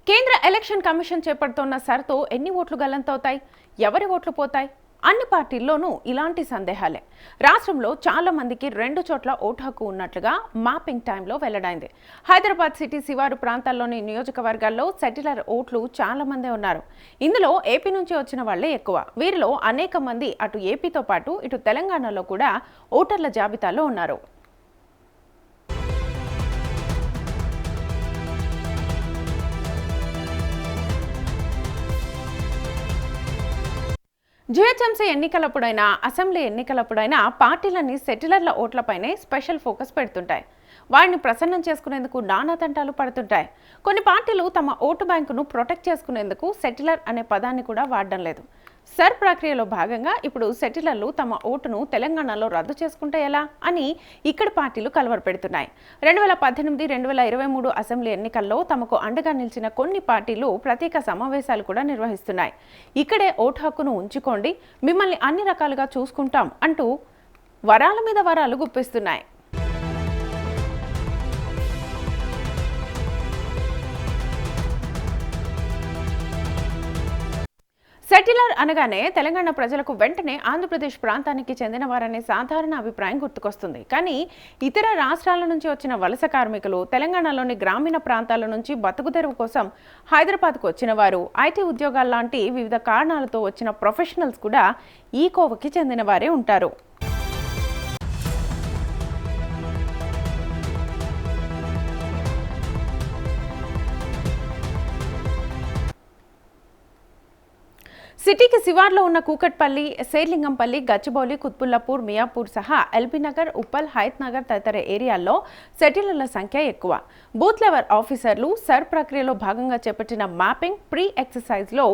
కేంద్ర election commission చేపడుతున్న సర్తో ఎన్ని ఓట్లు గల్లంతవుతాయి, ఎవరి ఓట్లు పోతాయి? అన్ని పార్టీల్లోనూ ఇలాంటి సందేహాలే. రాష్ట్రంలో చాలా మందికి 2 చోట్ల ఓటు హక్కు ఉన్నట్లుగా మ్యాపింగ్ టైంలో వెల్లడైంది. హైదరాబాద్ సిటీ శివారు ప్రాంతాల్లోని నియోజకవర్గాల్లో సెటిలర్ ఓట్లు చాలా మందే ఉన్నారు. ఇందులో ఏపీ నుంచి వచ్చిన వాళ్లే ఎక్కువ. వీరిలో అనేక మంది అటు ఏపీతో పాటు ఇటు తెలంగాణలో కూడా ఓటర్ల జాబితాలో ఉన్నారు. జీహెచ్ఎంసీ ఎన్నికలప్పుడైనా అసెంబ్లీ ఎన్నికలప్పుడైనా పార్టీలన్నీ సెటిలర్ల ఓట్లపైనే స్పెషల్ ఫోకస్ పెడుతుంటాయి. వారిని ప్రసన్నం చేసుకునేందుకు నానా తంటాలు పడుతుంటాయి. కొన్ని పార్టీలు తమ ఓటు బ్యాంకును ప్రొటెక్ట్ చేసుకునేందుకు సెటిలర్ అనే పదాన్ని కూడా వాడడం లేదు. సర్ ప్రక్రియలో భాగంగా ఇప్పుడు సెటిలర్లు తమ ఓటును తెలంగాణలో రద్దు చేసుకుంటే ఎలా అని ఇక్కడి పార్టీలు కలవరపెడుతున్నాయి. 2018-2023 అసెంబ్లీ ఎన్నికల్లో తమకు అండగా నిలిచిన కొన్ని పార్టీలు ప్రత్యేక సమావేశాలు కూడా నిర్వహిస్తున్నాయి. ఇక్కడే ఓటు హక్కును ఉంచుకోండి, మిమ్మల్ని అన్ని రకాలుగా చూసుకుంటాం అంటూ వరాల మీద వరాలు గుప్పిస్తున్నాయి. సెటిలర్ అనగానే తెలంగాణ ప్రజలకు వెంటనే ఆంధ్రప్రదేశ్ ప్రాంతానికి చెందిన వారనే సాధారణ అభిప్రాయం గుర్తుకొస్తుంది. కానీ ఇతర రాష్ట్రాల నుంచి వచ్చిన వలస కార్మికులు, తెలంగాణలోని గ్రామీణ ప్రాంతాల నుంచి బతుకుదెరువు కోసం హైదరాబాద్కు వచ్చిన వారు, ఐటీ ఉద్యోగాల లాంటి వివిధ కారణాలతో వచ్చిన ప్రొఫెషనల్స్ కూడా ఈ కోవకి చెందిన వారే ఉంటారు. సిటీకి శివార్లో ఉన్న కూకట్పల్లి, శేర్లింగంపల్లి, గచ్చిబౌలి, కుత్బుల్లాపూర్, మియాపూర్ సహా ఎల్బీనగర్, ఉప్పల్, హయత్ నగర్ తదితర ఏరియాల్లో సెటిలర్ల సంఖ్య ఎక్కువ. బూత్ లెవెల్ ఆఫీసర్లు సర్ ప్రక్రియలో భాగంగా చేపట్టిన మ్యాపింగ్ ప్రీ ఎక్సర్సైజ్లో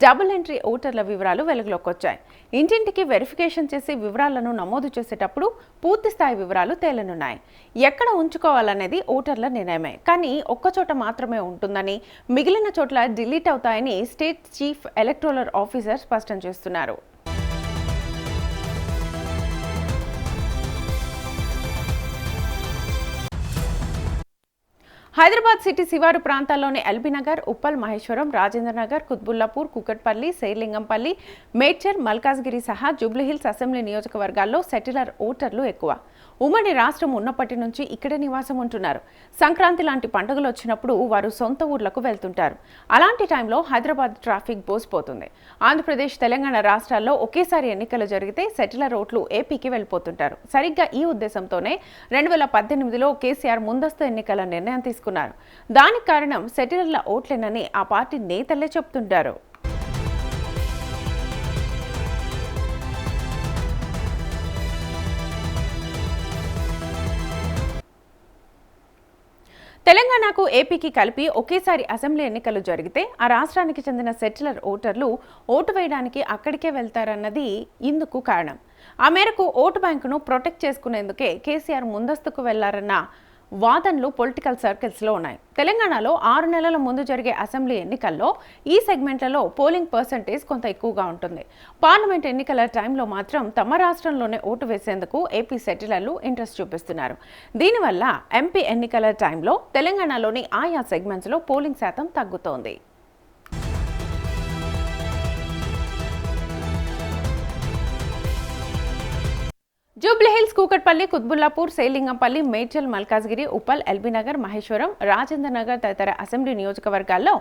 డబుల్ ఎంట్రీ ఓటర్ల వివరాలు వెలుగులోకి వచ్చాయి. ఇంటింటికి వెరిఫికేషన్ చేసి వివరాలను నమోదు చేసేటప్పుడు పూర్తి స్థాయి వివరాలు తేలనున్నాయి. ఎక్కడ ఉంచుకోవాలనేది ఓటర్ల నిర్ణయమే, కానీ ఒక్కచోట మాత్రమే ఉంటుందని, మిగిలిన చోట్ల డిలీట్ అవుతాయని స్టేట్ చీఫ్ ఎలక్టోరల్ ఆఫీసర్ స్పష్టం చేస్తున్నారు. హైదరాబాద్ సిటీ శివారు ప్రాంతాల్లోని ఎల్బీనగర్, ఉప్పల్, మహేశ్వరం, రాజేంద్రనగర్, కుత్బుల్లాపూర్, కూకట్పల్లి, శేర్లింగంపల్లి, మేడ్చర్, మల్కాజ్గిరి సహా జూబ్లీహిల్స్ అసెంబ్లీ నియోజకవర్గాల్లో సెటిలర్ ఓటర్లు ఎక్కువ. ఉమ్మడి రాష్ట్రం ఉన్నప్పటి నుంచి ఇక్కడే నివాసం ఉంటున్నారు. సంక్రాంతి లాంటి పండుగలు వచ్చినప్పుడు వారు సొంత ఊర్లకు వెళ్తుంటారు. అలాంటి టైంలో హైదరాబాద్ ట్రాఫిక్ బోసిపోతుంది. ఆంధ్రప్రదేశ్, తెలంగాణ రాష్ట్రాల్లో ఒకేసారి ఎన్నికలు జరిగితే సెటిలర్ ఓట్లు ఏపీకి వెళ్ళిపోతుంటారు. సరిగ్గా ఈ ఉద్దేశంతోనే 2018లో కేసీఆర్ ముందస్తు ఎన్నికల నిర్ణయం తీసుకున్నారు. దానికి కారణం సెటిలర్ల ఓట్లేనని ఆ పార్టీ నేతలే చెప్తుంటారు. తెలంగాణకు, ఏపీకి కలిపి ఒకేసారి అసెంబ్లీ ఎన్నికలు జరిగితే ఆ రాష్ట్రానికి చెందిన సెటిలర్ ఓటర్లు ఓటు వేయడానికి అక్కడికే వెళ్తారన్నది ఇందుకు కారణం. ఆ మేరకు ఓటు బ్యాంకును ప్రొటెక్ట్ చేసుకునేందుకే కేసీఆర్ ముందస్తుకు వెళ్లారన్న వాదనలు పొలిటికల్ సర్కిల్స్లో ఉన్నాయి. తెలంగాణలో 6 నెలల ముందు జరిగే అసెంబ్లీ ఎన్నికల్లో ఈ సెగ్మెంట్లలో పోలింగ్ పర్సంటేజ్ కొంత ఎక్కువగా ఉంటుంది. పార్లమెంట్ ఎన్నికల టైంలో మాత్రం తమ రాష్ట్రంలోనే ఓటు వేసేందుకు ఏపీ సెటిలర్లు ఇంట్రెస్ట్ చూపిస్తున్నారు. దీనివల్ల ఎంపీ ఎన్నికల టైంలో తెలంగాణలోని ఆయా సెగ్మెంట్స్లో పోలింగ్ శాతం తగ్గుతోంది. జూబ్లీహిల్స్, కూకట్పల్లి, కుత్బుల్లాపూర్, శేర్లింగంపల్లి, మేడ్చల్, మల్కాజ్గిరి, ఉప్పల్, ఎల్బీనగర్, మహేశ్వరం, రాజేంద్రనగర్ తదితర అసెంబ్లీ నియోజకవర్గాల్లో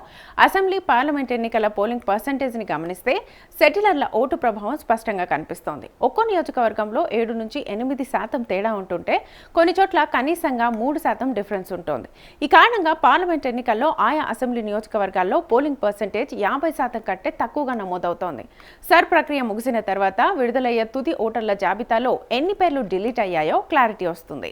అసెంబ్లీ, పార్లమెంట్ ఎన్నికల పోలింగ్ పర్సంటేజ్ని గమనిస్తే సెటిలర్ల ఓటు ప్రభావం స్పష్టంగా కనిపిస్తోంది. ఒక్కో నియోజకవర్గంలో 7 నుంచి 8% తేడా ఉంటుంటే కొన్ని చోట్ల కనీసంగా 3% డిఫరెన్స్ ఉంటుంది. ఈ కారణంగా పార్లమెంట్ ఎన్నికల్లో ఆయా అసెంబ్లీ నియోజకవర్గాల్లో పోలింగ్ పర్సంటేజ్ 50% కంటే తక్కువగా నమోదవుతోంది. సర్ ప్రక్రియ ముగిసిన తర్వాత విడుదలయ్యే తుది ఓటర్ల జాబితాలో ఎన్ని పేర్లు డిలీట్ అయ్యాయో క్లారిటీ వస్తుంది.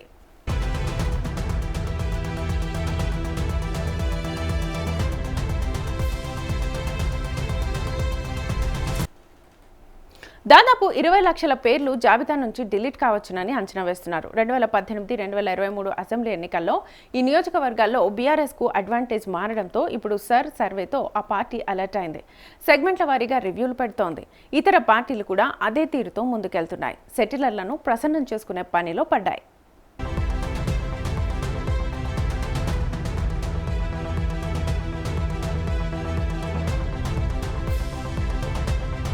దాదాపు 20 లక్షల పేర్లు జాబితా నుంచి డిలీట్ కావచ్చునని అంచనా వేస్తున్నారు. 2018-2023 అసెంబ్లీ ఎన్నికల్లో ఈ నియోజకవర్గాల్లో బీఆర్ఎస్కు అడ్వాంటేజ్ మారడంతో ఇప్పుడు సర్వేతో ఆ పార్టీ అలర్ట్ అయింది. సెగ్మెంట్ల వారీగా రివ్యూలు పెడుతోంది. ఇతర పార్టీలు కూడా అదే తీరుతో ముందుకెళ్తున్నాయి. సెటిలర్లను ప్రసన్నం చేసుకునే పనిలో పడ్డాయి.